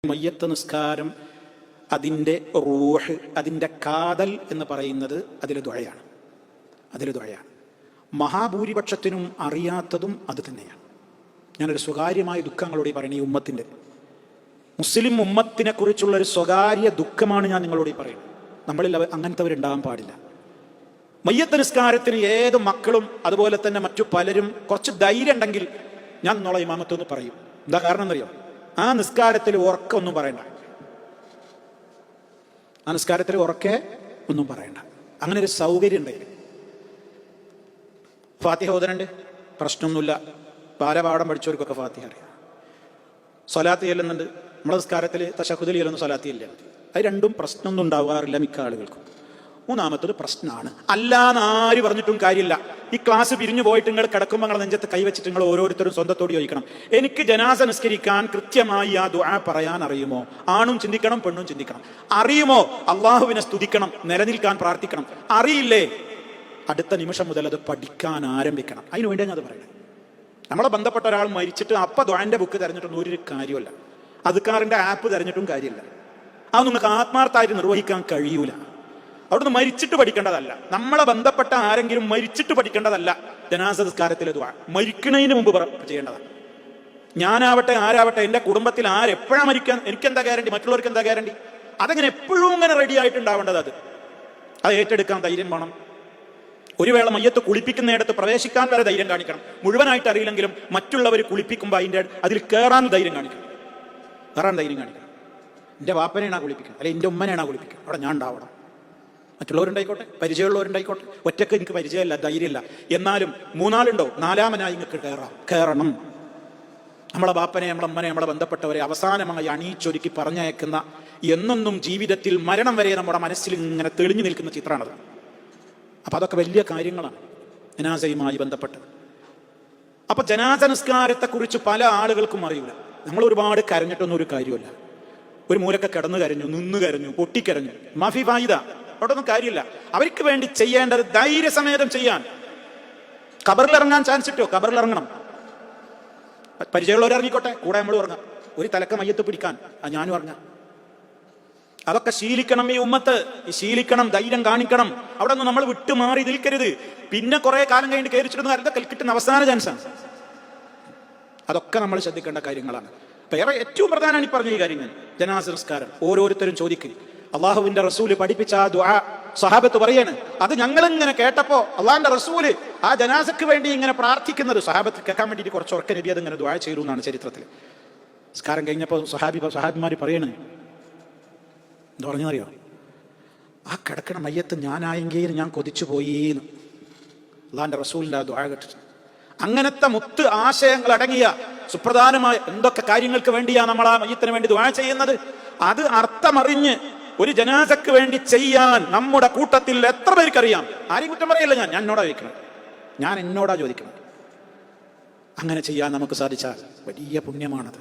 മയ്യത്ത് നിസ്കാരം അതിൻ്റെ റൂഹ്, അതിൻ്റെ കാതൽ എന്ന് പറയുന്നത് അതിൽ ദുആയാണ്. മഹാഭൂരിപക്ഷത്തിനും അറിയാത്തതും അത് തന്നെയാണ്. ഞാനൊരു സ്വകാര്യമായ ദുഃഖങ്ങളോട് പറയുന്നത് ഈ ഉമ്മത്തിൻ്റെ, മുസ്ലിം ഉമ്മത്തിനെ കുറിച്ചുള്ളൊരു സ്വകാര്യ ദുഃഖമാണ് ഞാൻ നിങ്ങളോട് പറയുന്നത്. നമ്മളിൽ അങ്ങനത്തെവരുണ്ടാകാൻ പാടില്ല. മയ്യത്ത് നിസ്കാരത്തിന് ഏത് മക്കളും അതുപോലെ തന്നെ മറ്റു പലരും കുറച്ച് ധൈര്യം ഉണ്ടെങ്കിൽ ഞാൻ നിങ്ങളെ ഇമാമത്തൊന്ന് പറയും. എന്താ കാരണം എന്നറിയോ? ആ നിസ്കാരത്തിൽ ഉറക്കെ ഒന്നും പറയണ്ട. അങ്ങനെ ഒരു സൗകര്യം ഉണ്ടെങ്കിൽ ഫാത്തിഹ ഓതനുണ്ട്, പ്രശ്നമൊന്നുമില്ല. ബാലപാഠം പഠിച്ചവർക്കൊക്കെ ഫാത്തിഹ അറിയാം. സ്വലാത്ത് ചെല്ലുന്നുണ്ട്. നമ്മുടെ നിസ്കാരത്തിൽ തശഹുദിൽ ചെല്ലുന്ന സ്വലാത്ത് ഇല്ല. അത് രണ്ടും പ്രശ്നമൊന്നും ഉണ്ടാവാറില്ല മിക്ക ആളുകൾക്കും. മൂന്നാമത്തത് പ്രശ്നമാണ്. അല്ലാന്ന് ആര് പറഞ്ഞിട്ടും കാര്യമില്ല. ഈ ക്ലാസ് പിരിഞ്ഞു പോയിട്ട് നിങ്ങൾ കിടക്കുമ്പോൾ നിങ്ങളെ നെഞ്ചത്ത് കൈവച്ചിട്ട് നിങ്ങൾ ഓരോരുത്തരും സ്വന്തത്തോട് ചോദിക്കണം, എനിക്ക് ജനാസ നിസ്കരിക്കാൻ കൃത്യമായി ആ ദുആ പറയാൻ അറിയുമോ? ആണും ചിന്തിക്കണം, പെണ്ണും ചിന്തിക്കണം. അറിയുമോ? അള്ളാഹുവിനെ സ്തുതിക്കണം, നിലനിൽക്കാൻ പ്രാർത്ഥിക്കണം. അറിയില്ലേ? അടുത്ത നിമിഷം മുതൽ അത് പഠിക്കാൻ ആരംഭിക്കണം. അതിനു വേണ്ടി ഞാൻ അത് പറയണേ. നമ്മളെ ബന്ധപ്പെട്ട ഒരാൾ മരിച്ചിട്ട് അപ്പം ദുആന്റെ ബുക്ക് തിരഞ്ഞിട്ടൊന്നും ഒരു കാര്യമല്ല. അദ്കാറിന്റെ ആപ്പ് തിരഞ്ഞിട്ടും കാര്യമില്ല. അത് നിങ്ങൾക്ക് ആത്മാർത്ഥമായിട്ട് നിർവഹിക്കാൻ കഴിയൂല. അവിടുന്ന് മരിച്ചിട്ട് പഠിക്കേണ്ടതല്ല. നമ്മളെ ബന്ധപ്പെട്ട ആരെങ്കിലും മരിച്ചിട്ട് പഠിക്കേണ്ടതല്ല ജനാസ നിസ്കാരത്തിലെ ദുആ. മരിക്കുന്നതിന് മുമ്പ് ചെയ്യേണ്ടതാണ്. ഞാനാവട്ടെ ആരാവട്ടെ, എൻ്റെ കുടുംബത്തിൽ ആരെപ്പോഴാണ് മരിക്കാൻ എനിക്കെന്താ ഗ്യാരണ്ടി? മറ്റുള്ളവർക്ക് എന്താ ഗ്യാരണ്ടി? അതങ്ങനെ എപ്പോഴും ഇങ്ങനെ റെഡി ആയിട്ടുണ്ടാവേണ്ടത്. അത് ഏറ്റെടുക്കാൻ ധൈര്യം വേണം. ഒരു വേള മയ്യത്ത് കുളിപ്പിക്കുന്നിടത്ത് പ്രവേശിക്കാൻ വരെ ധൈര്യം കാണിക്കണം. മുഴുവനായിട്ട് അറിയില്ലെങ്കിലും മറ്റുള്ളവർ കുളിപ്പിക്കുമ്പോൾ അതിൽ കയറാൻ ധൈര്യം കാണിക്കണം. എൻ്റെ വാപ്പനെയാണാ കുളിപ്പിക്കണം, അല്ലെങ്കിൽ എൻ്റെ ഉമ്മനെയാണാ കുളിപ്പിക്കണം. അവിടെ ഞാൻ ഉണ്ടാവണം. മറ്റുള്ളവരുണ്ടായിക്കോട്ടെ, പരിചയമുള്ളവരുണ്ടായിക്കോട്ടെ. ഒറ്റയ്ക്ക് എനിക്ക് പരിചയമില്ല, ധൈര്യമില്ല. എന്നാലും മൂന്നാളുണ്ടോ, നാലാമനായി നിങ്ങൾക്ക് കയറണം. നമ്മളെ ബാപ്പനെ, നമ്മളെ അമ്മനെ, നമ്മളെ ബന്ധപ്പെട്ടവരെ അവസാനമായി അണിയിച്ചൊരുക്കി പറഞ്ഞയക്കുന്ന, എന്നൊന്നും ജീവിതത്തിൽ മരണം വരെ നമ്മുടെ മനസ്സിൽ ഇങ്ങനെ തെളിഞ്ഞു നിൽക്കുന്ന ചിത്രമാണത്. അപ്പൊ അതൊക്കെ വലിയ കാര്യങ്ങളാണ് ജനാസയുമായി ബന്ധപ്പെട്ട്. അപ്പൊ ജനാസ നിസ്കാരത്തെക്കുറിച്ച് പല ആളുകൾക്കും അറിയില്ല. നമ്മൾ ഒരുപാട് കരഞ്ഞിട്ടൊന്നും ഒരു കാര്യമില്ല. ഒരു മൂലൊക്കെ കിടന്നു കരഞ്ഞു, നിന്ന് കരഞ്ഞു, പൊട്ടിക്കരഞ്ഞു, മാഫി ഫായിദ, അവിടെ ഒന്നും കാര്യമില്ല. അവർക്ക് വേണ്ടി ചെയ്യേണ്ടത് ധൈര്യസമേതം ചെയ്യാൻ. ഖബറിലിറങ്ങാൻ ചാൻസ് കിട്ടോ? ഖബറിലിറങ്ങണം. പരിചയമുള്ളവർ ഇറങ്ങിക്കോട്ടെ, കൂടെ നമ്മൾ ഇറങ്ങാം. ഒരു തലക്ക മയ്യത്ത് പിടിക്കാൻ ഞാനും ഇറങ്ങാം. അതൊക്കെ ശീലിക്കണം ഈ ഉമ്മത്ത്. ശീലിക്കണം, ധൈര്യം കാണിക്കണം. അവിടെ ഒന്നും നമ്മൾ വിട്ടുമാറി നിൽക്കരുത്. പിന്നെ കുറെ കാലം കഴിഞ്ഞിട്ട് കയറിച്ചിടുന്ന കാലത്ത് കിട്ടുന്ന അവസാന ചാൻസാണ്. അതൊക്കെ നമ്മൾ ശ്രദ്ധിക്കേണ്ട കാര്യങ്ങളാണ്. വേറെ ഏറ്റവും പ്രധാനമാണ് ഈ പറഞ്ഞ ഈ കാര്യങ്ങൾ. ജനാസ നിസ്കാരം ഓരോരുത്തരും ചോദിക്കും. അള്ളാഹുവിന്റെ റസൂല് പഠിപ്പിച്ച ആ ദുആ സഹാബത്ത് പറയാണ്. അത് ഞങ്ങളിങ്ങനെ കേട്ടപ്പോ അള്ളാഹിന്റെ റസൂല് ആ ജനാസക്ക് വേണ്ടി ഇങ്ങനെ പ്രാർത്ഥിക്കുന്നത് സഹാബത്ത് കേൾക്കാൻ വേണ്ടിയിട്ട് കുറച്ച് ഉറക്ക നബി അതിങ്ങനെ ദുആ ചെയ്തു എന്നാണ് ചരിത്രത്തിൽ. നിസ്കാരം കഴിഞ്ഞപ്പോൾ സഹാബിമാര് പറയണേ, എന്താ പറഞ്ഞറിയോ? ആ കിടക്കണ മയ്യത്ത് ഞാനായെങ്കിൽ ഞാൻ കൊതിച്ചു പോയിന്ന് അള്ളാഹിന്റെ റസൂലിന്റെ ആ ദുആ കേട്ടിട്ട്. അങ്ങനത്തെ മുത്ത് ആശയങ്ങൾ അടങ്ങിയ സുപ്രധാനമായ എന്തൊക്കെ കാര്യങ്ങൾക്ക് വേണ്ടിയാണ് നമ്മൾ ആ മയ്യത്തിന് വേണ്ടി ദുആ ചെയ്യുന്നത്? അത് അർത്ഥമറിഞ്ഞ് ഒരു ജനാസക്ക് വേണ്ടി ചെയ്യാൻ നമ്മുടെ കൂട്ടത്തിൽ എത്ര പേർക്കറിയാം? ആരെയും കുറ്റം പറയില്ല. ഞാൻ എന്നോടാ ചോദിക്കണം. അങ്ങനെ ചെയ്യാൻ നമുക്ക് സാധിച്ചാൽ വലിയ പുണ്യമാണത്.